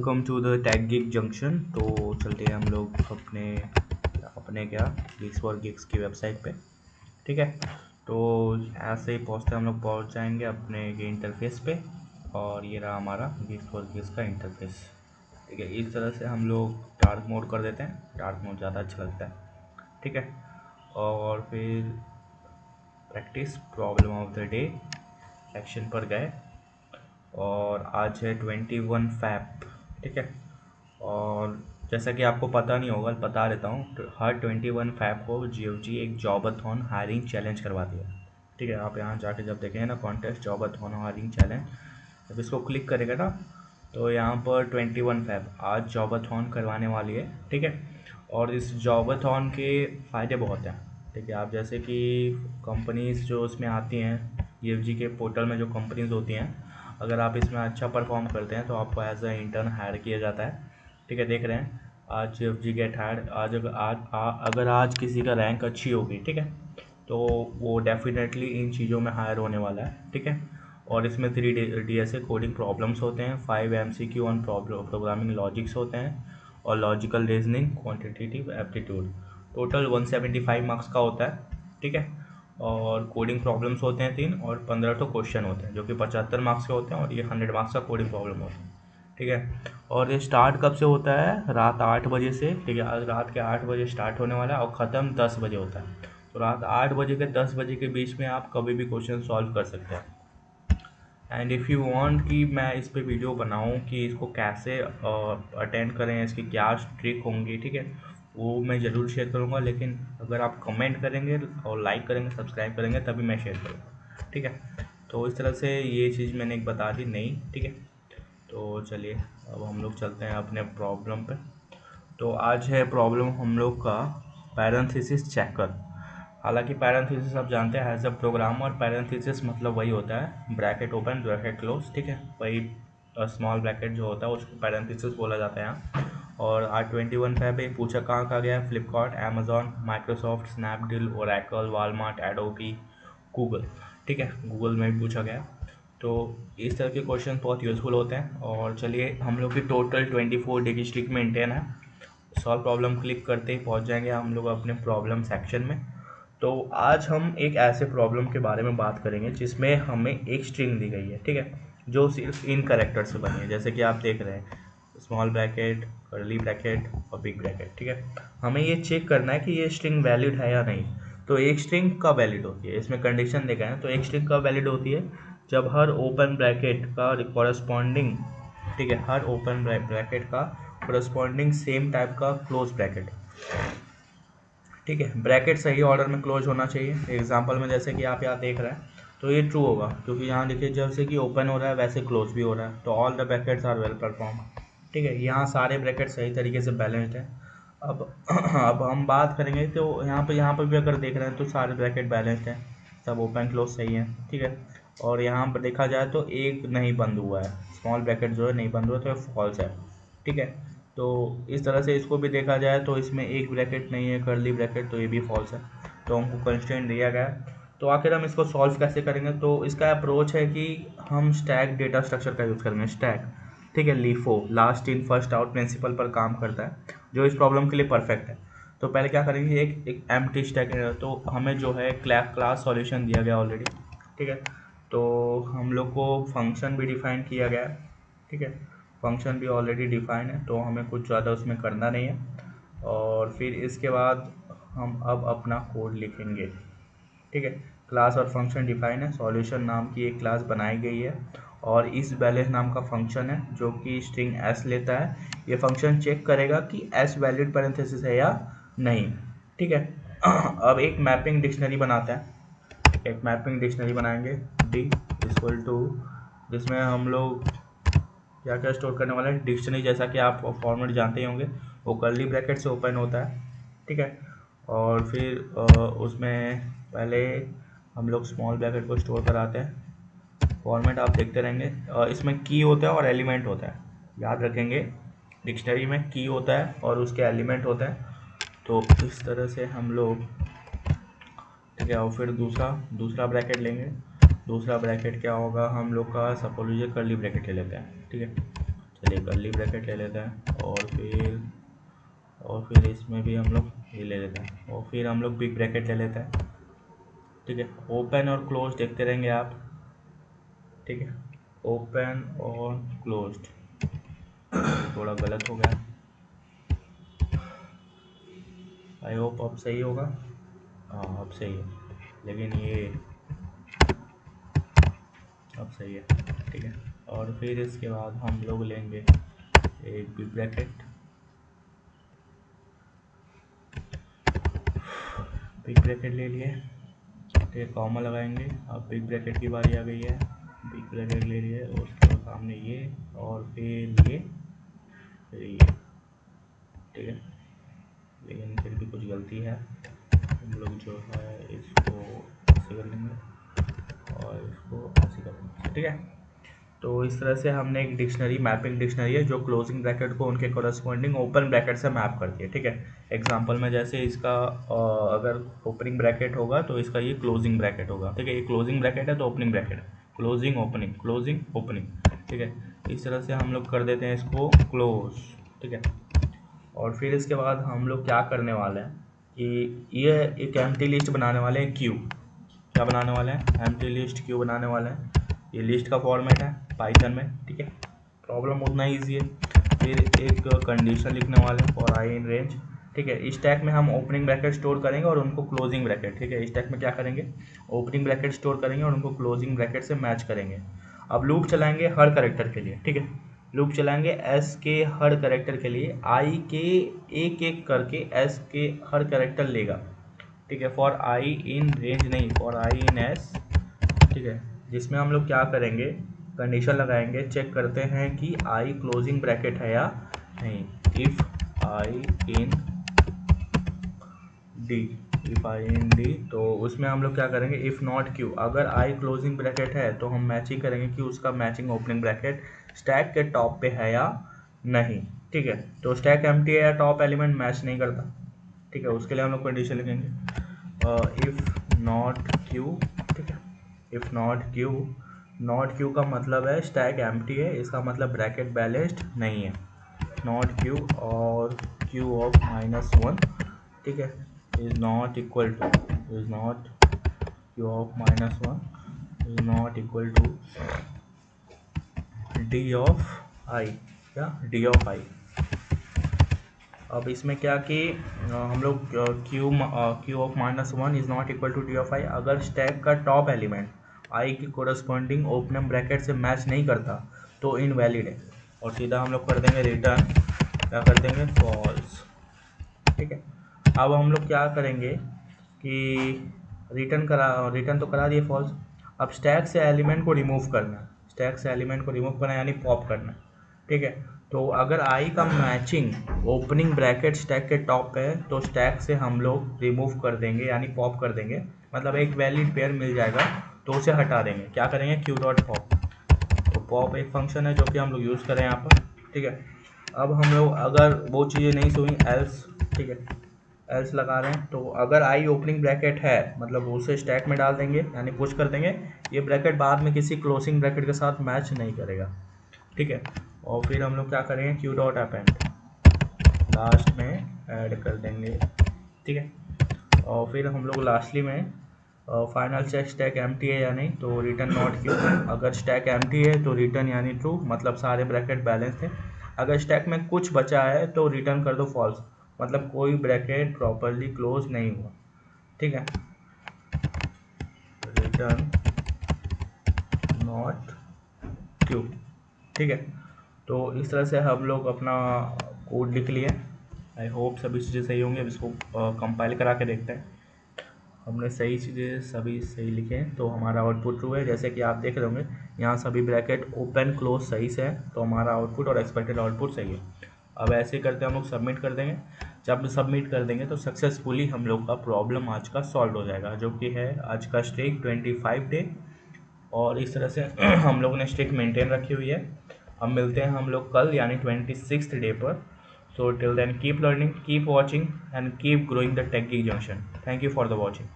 Welcome to the tech gig junction. तो चलते हैं हम लोग अपने अपने क्या गिग्स फॉर गिग्स की वेबसाइट पे। ठीक है, तो ऐसे ही पहुँचते हम लोग पहुँच जाएंगे अपने ये इंटरफेस पे। और ये रहा हमारा गिग्स फॉर गिग्स का इंटरफेस। ठीक है, इस तरह से हम लोग डार्क मोड कर देते हैं, डार्क मोड ज़्यादा अच्छा लगता है। ठीक है, और फिर practice problem of the day section पर गए और आज है 21 फैब। ठीक है, और जैसा कि आपको पता नहीं होगा, बता देता हूँ, तो हर 21 फैब को GOG एक जॉबाथॉन हायरिंग चैलेंज करवाती है। ठीक है, आप यहाँ जाके जब देखेंगे ना कॉन्टेस्ट जॉबाथॉन हायरिंग चैलेंज, जब इसको क्लिक करेगा ना तो यहाँ पर 21 फैब आज जॉबाथॉन करवाने वाली है। ठीक है, और इस जॉबाथॉन के फ़ायदे बहुत हैं। ठीक है, आप जैसे कि कंपनीज जो उसमें आती हैं, GOG के पोर्टल में जो कंपनीज होती हैं, अगर आप इसमें अच्छा परफॉर्म करते हैं तो आपको एज अ इंटर्न हायर किया जाता है। ठीक है, देख रहे हैं आज GOG गेट हायर। अगर आज किसी का रैंक अच्छी होगी, ठीक है, तो वो डेफिनेटली इन चीज़ों में हायर होने वाला है। ठीक है, और इसमें 3 DSA कोडिंग प्रॉब्लम्स होते हैं, 5 MCQ ऑन प्रोग्रामिंग लॉजिक्स होते हैं, और logical reasoning, quantitative aptitude. Total 175 marks का होता है। ठीक है, और कोडिंग प्रॉब्लम्स होते हैं 3, और 15 तो क्वेश्चन होते हैं जो कि 75 मार्क्स के होते हैं, और ये 100 मार्क्स का कोडिंग प्रॉब्लम होता है। ठीक है, और ये स्टार्ट कब से होता है? रात 8 बजे से। ठीक है, आज रात के 8 बजे स्टार्ट होने वाला है और ख़त्म 10 बजे होता है। तो रात 8 बजे के 10 बजे के बीच में आप कभी भी क्वेश्चन सॉल्व कर सकते हैं। एंड इफ़ यू वांट कि मैं इस पे वीडियो बनाऊं कि इसको कैसे अटेंड करें, इसकी क्या ट्रिक होंगी, ठीक है, वो मैं ज़रूर शेयर करूंगा। लेकिन अगर आप कमेंट करेंगे और लाइक करेंगे, सब्सक्राइब करेंगे, तभी मैं शेयर करूँगा। ठीक है, तो इस तरह से ये चीज़ मैंने एक बता दी नहीं। ठीक है, तो चलिए अब हम लोग चलते हैं अपने प्रॉब्लम पे। तो आज है प्रॉब्लम हम लोग का पैरेंथेसिस चेकर। हालांकि पैरेंथेसिस आप जानते हैं, एज अ प्रोग्रामर पैरेंथेसिस मतलब वही होता है ब्रैकेट ओपन ब्रैकेट क्लोज। ठीक है, वही स्मॉल ब्रैकेट जो होता है उसको पैरेंथेसिस बोला जाता है यहाँ। और R21 फैब एक पूछा कहाँ गया है? Flipkart, Amazon, Microsoft, Snapdeal, Oracle, Walmart, Adobe, Google. ठीक है, गूगल में भी पूछा गया। तो इस तरह के क्वेश्चन बहुत यूज़फुल होते हैं। और चलिए, हम लोग की टोटल 24 डिग्री स्ट्रिक मेंटेन है। सॉल्व प्रॉब्लम क्लिक करते ही पहुंच जाएंगे हम लोग अपने प्रॉब्लम सेक्शन में। तो आज हम एक ऐसे प्रॉब्लम के बारे में बात करेंगे जिसमें हमें एक स्ट्रिंग दी गई है। ठीक है, जो सिर्फ इन कैरेक्टर से बनी है, जैसे कि आप देख रहे हैं स्मॉल ब्रैकेट, कर्ली ब्रैकेट और बिग ब्रैकेट। ठीक है, हमें ये चेक करना है कि ये स्ट्रिंग वैलिड है या नहीं। तो एक स्ट्रिंग कब वैलिड होती है, इसमें कंडीशन देखा है। तो एक स्ट्रिंग कब वैलिड होती है? जब हर ओपन ब्रैकेट का कॉरस्पॉन्डिंग, ठीक है, हर ओपन ब्रैकेट का कॉरस्पॉन्डिंग सेम टाइप का क्लोज ब्रैकेट। ठीक है, ब्रैकेट सही ऑर्डर में क्लोज होना चाहिए। एग्जांपल में जैसे कि आप यहाँ देख रहे हैं तो ये ट्रू होगा, क्योंकि यहाँ देखिए जैसे कि ओपन हो रहा है वैसे क्लोज भी हो रहा है, तो all the brackets are well perform. ठीक है, यहाँ सारे ब्रैकेट सही तरीके से बैलेंस्ड हैं। अब अब हम बात करेंगे तो यहाँ पर भी अगर देख रहे हैं तो सारे ब्रैकेट बैलेंस्ड हैं, सब ओपन क्लोज सही है। ठीक है, और यहाँ पर देखा जाए तो एक नहीं बंद हुआ है, स्मॉल ब्रैकेट जो है नहीं बंद हुआ, तो ये फॉल्स है। ठीक है, तो इस तरह से इसको भी देखा जाए तो इसमें एक ब्रैकेट नहीं है, कर्ली ब्रैकेट, तो ये भी फॉल्स है। तो हमको कंस्ट्रेंट दिया गया है। तो आखिर हम इसको सॉल्व कैसे करेंगे? तो इसका अप्रोच है कि हम स्टैक डेटा स्ट्रक्चर का यूज़ करेंगे। स्टैक, ठीक है, LIFO, last in first out principle पर काम करता है, जो इस प्रॉब्लम के लिए परफेक्ट है। तो पहले क्या करेंगे, एक एम्प्टी स्टैक। तो हमें जो है क्लास सॉल्यूशन दिया गया ऑलरेडी। ठीक है, तो हम लोग को फंक्शन भी डिफाइन किया गया है। ठीक है, फंक्शन भी ऑलरेडी डिफाइन है, तो हमें कुछ ज़्यादा उसमें करना नहीं है। और फिर इसके बाद हम अब अपना कोड लिखेंगे। ठीक है, क्लास और फंक्शन डिफाइन है, सॉल्यूशन नाम की एक क्लास बनाई गई है, और इस बैलेंस नाम का फंक्शन है जो कि स्ट्रिंग एस लेता है। ये फंक्शन चेक करेगा कि एस वैलिड पैरेंथेसिस है या नहीं। ठीक है, अब एक मैपिंग डिक्शनरी बनाते हैं। एक मैपिंग डिक्शनरी बनाएंगे डी इक्वल टू, जिसमें हम लोग क्या क्या स्टोर करने वाले हैं। डिक्शनरी जैसा कि आप फॉर्मेट जानते ही होंगे, वो कर्ली ब्रैकेट से ओपन होता है। ठीक है, और फिर उसमें पहले हम लोग स्मॉल ब्रैकेट को स्टोर कराते हैं। फॉर्मेट आप देखते रहेंगे। इसमें की होता है और एलिमेंट होता है, याद रखेंगे। डिक्शनरी में की होता है और उसके एलिमेंट होता है। तो इस तरह से हम लोग, ठीक है, और फिर दूसरा ब्रैकेट लेंगे। दूसरा ब्रैकेट क्या होगा हम लोग का? सपोज लीजिए कर्ली ब्रैकेट ले लेते हैं। ठीक है, चलिए कर्ली ब्रैकेट ले लेते हैं और फिर इसमें भी हम लोग ये ले लेते हैं और फिर हम लोग बिग ब्रैकेट ले लेते हैं। ठीक है, ओपन और क्लोज देखते रहेंगे आप। ठीक है, ओपन और क्लोज्ड, थोड़ा गलत हो गया, आई होप अब सही होगा। हाँ अब सही है, लेकिन ये अब सही है। ठीक है, और फिर इसके बाद हम लोग लेंगे एक बिग ब्रैकेट, बिग ब्रैकेट ले लिए। ठीक है, कॉमा लगाएंगे। अब बिग ब्रैकेट की बारी आ गई है, बिग ब्रैकेट ले लिए और उसके बाद सामने ये और फिर ये फिर ये। ठीक है, लेकिन फिर भी कुछ गलती है, हम लोग जो है इसको ऐसे कर लेंगे और इसको ऐसे कर लेंगे। ठीक है, तो इस तरह से हमने एक डिक्शनरी, मैपिंग डिक्शनरी है जो क्लोजिंग ब्रैकेट को उनके कोरस्पॉन्डिंग ओपन ब्रैकेट से मैप करती है। ठीक है, एग्जांपल में जैसे इसका अगर ओपनिंग ब्रैकेट होगा तो इसका ये क्लोजिंग ब्रैकेट होगा। ठीक है, ये क्लोजिंग ब्रैकेट है तो ओपनिंग ब्रैकेट है, क्लोजिंग ओपनिंग क्लोजिंग ओपनिंग। ठीक है, इस तरह से हम लोग कर देते हैं इसको क्लोज। ठीक है, और फिर इसके बाद हम लोग क्या करने वाले हैं कि ये एक एम्प्टी लिस्ट बनाने वाले हैं, क्यू। क्या बनाने वाले हैं? एम्प्टी लिस्ट क्यू बनाने वाले हैं। ये लिस्ट का फॉर्मेट है पाइथन में। ठीक है, प्रॉब्लम उतना ईजी है। फिर एक कंडीशन लिखने वाले हैं फॉर आई इन रेंज। ठीक है, इस टैग में हम ओपनिंग ब्रैकेट स्टोर करेंगे और उनको क्लोजिंग ब्रैकेट। ठीक है, इस टैग में क्या करेंगे, ओपनिंग ब्रैकेट स्टोर करेंगे और उनको क्लोजिंग ब्रैकेट से मैच करेंगे। अब लूप चलाएंगे हर कैरेक्टर के लिए। ठीक है, लूप चलाएंगे एस के हर कैरेक्टर के लिए, आई के एक एक करके एस के हर कैरेक्टर लेगा। ठीक है, फॉर आई इन रेंज नहीं, फॉर आई इन एस। ठीक है, जिसमें हम लोग क्या करेंगे, कंडीशन लगाएंगे, चेक करते हैं कि आई क्लोजिंग ब्रैकेट है या नहीं। If I in D, if I in D, तो उसमें हम लोग क्या करेंगे, इफ नॉट क्यू, अगर आई क्लोजिंग ब्रैकेट है तो हम मैचिंग करेंगे कि उसका मैचिंग ओपनिंग ब्रैकेट स्टैक के टॉप पे है या नहीं। ठीक है, तो स्टैक एम्प्टी है या टॉप एलिमेंट मैच नहीं करता। ठीक है, उसके लिए हम लोग कंडीशन लिखेंगे इफ नॉट क्यू। ठीक है, if not Q, not Q का मतलब है स्टैक एम्प्टी है, इसका मतलब ब्रैकेट बैलेंस्ड नहीं है। नॉट क्यू और क्यू ऑफ -1। ठीक है, is not equal to, is not q of -1 is not equal to d of I, क्या d of I। अब इसमें क्या कि हम लोग q of -1 is not equal to D of I, अगर स्टैक का टॉप एलिमेंट आई की कोरस्पॉन्डिंग ओपनिंग ब्रैकेट से मैच नहीं करता तो इनवैलिड है। और सीधा हम लोग कर देंगे रिटर्न, क्या कर देंगे, फॉल्स। ठीक है, अब हम लोग क्या करेंगे कि रिटर्न तो करा दिए फॉल्स। अब स्टैक से एलिमेंट को रिमूव करना है, स्टैक से एलिमेंट को रिमूव करना यानी पॉप करना है। ठीक है, तो अगर आई का मैचिंग ओपनिंग ब्रैकेट स्टैक के टॉप पे है तो स्टैक से हम लोग रिमूव कर देंगे यानी पॉप कर देंगे, मतलब एक वैलिड पेयर मिल जाएगा तो उसे हटा देंगे। क्या करेंगे, क्यू डॉट पॉप। तो पॉप एक फंक्शन है जो कि हम लोग यूज़ करें यहाँ पर। ठीक है, अब हम लोग अगर वो चीज़ें नहीं सुनी, एल्स। ठीक है, एल्स लगा रहे हैं, तो अगर आई ओपनिंग ब्रैकेट है मतलब उसे स्टैक में डाल देंगे यानी पुश कर देंगे, ये ब्रैकेट बाद में किसी क्लोजिंग ब्रैकेट के साथ मैच नहीं करेगा। ठीक है, और फिर हम लोग क्या करेंगे, क्यू डॉट अपेंड लास्ट में ऐड कर देंगे। ठीक है, और फिर हम लोग लास्टली में फाइनल चेक स्टैक एम्प्टी है या नहीं, तो रिटर्न नॉट क्यू। अगर स्टैक एम्प्टी है तो रिटर्न यानी ट्रू, मतलब सारे ब्रैकेट बैलेंस थे। अगर स्टैक में कुछ बचा है तो रिटर्न कर दो फॉल्स, मतलब कोई ब्रैकेट प्रॉपरली क्लोज नहीं हुआ। ठीक है, रिटर्न नॉट क्यू। ठीक है, तो इस तरह से हम लोग अपना कोड लिख लिए। आई होप सभी चीज़ें सही होंगी। अब इसको कंपाइल करा के देखते हैं। हमने सही चीज़ें सभी सही लिखे हैं तो हमारा आउटपुट ट्रू है। जैसे कि आप देख रहे होंगे यहाँ सभी ब्रैकेट ओपन क्लोज सही से है, तो हमारा आउटपुट और एक्सपेक्टेड आउटपुट सही है। अब ऐसे करते हम लोग सबमिट कर देंगे। जब सबमिट कर देंगे तो सक्सेसफुली हम लोग का प्रॉब्लम आज का सॉल्व हो जाएगा, जो कि है आज का स्ट्रिक 25 डे। और इस तरह से हम लोगों ने स्ट्रिक मेंटेन रखी हुई है। अब मिलते हैं हम लोग कल यानी 26th डे पर। So till then keep learning, keep watching and keep growing the Tech Geek Junction. Thank you for the watching.